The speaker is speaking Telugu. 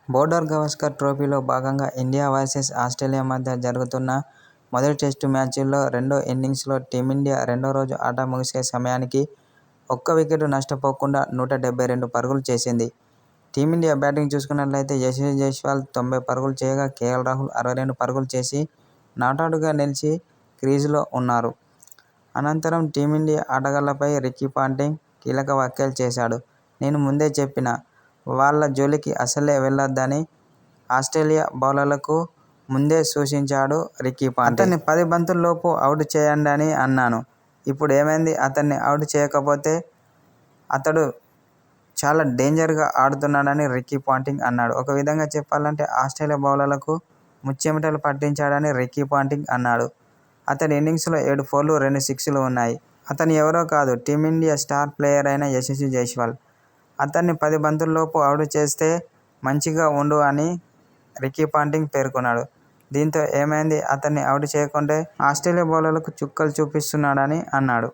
బోర్డర్ గవాస్కర్ ట్రోఫీలో భాగంగా ఇండియా వర్సెస్ ఆస్ట్రేలియా మధ్య జరుగుతున్న మొదటి టెస్టు మ్యాచ్లో రెండో ఇన్నింగ్స్లో టీమిండియా రెండో రోజు ఆట ముగిసే సమయానికి ఒక్క వికెట్ నష్టపోకుండా 172 పరుగులు చేసింది. టీమిండియా బ్యాటింగ్ చూసుకున్నట్లయితే యశస్వి జైస్వాల్ 90 పరుగులు చేయగా కేఎల్ రాహుల్ 62 పరుగులు చేసి నాటౌట్గా నిలిచి క్రీజులో ఉన్నారు. అనంతరం టీమిండియా ఆటగాళ్లపై రికీ పాంటింగ్ కీలక వ్యాఖ్యలు చేశాడు. నేను ముందే చెప్పినా వాళ్ల జోలికి అసలే వెళ్లొద్దని ఆస్ట్రేలియా బౌలర్లకు ముందే సూచించాడు రికీ పాంటింగ్. అతన్ని 10 బంతుల్లోపు అవుట్ చేయండని అన్నాను. ఇప్పుడు ఏమైంది? అతన్ని అవుట్ చేయకపోతే అతడు చాలా డేంజర్గా ఆడుతున్నాడని రికీ పాంటింగ్ అన్నాడు. ఒక విధంగా చెప్పాలంటే ఆస్ట్రేలియా బౌలర్లకు ముచ్చెమటలు పట్టించాడని రికీ పాంటింగ్ అన్నాడు. అతడి ఇన్నింగ్స్లో 7 ఫోర్లు 2 సిక్స్లు ఉన్నాయి. అతను ఎవరో కాదు, టీమిండియా స్టార్ ప్లేయర్ అయిన యశస్వి జైస్వాల్. అతన్ని 10 బంతుల్లోపు అవుట్ చేస్తే మంచిగా ఉండు అని రికీ పాంటింగ్ పేర్కొన్నాడు. దీంతో ఏమైంది? అతన్ని అవుట్ చేయకుంటే ఆస్ట్రేలియా బౌలర్లకు చుక్కలు చూపిస్తున్నాడని అన్నాడు.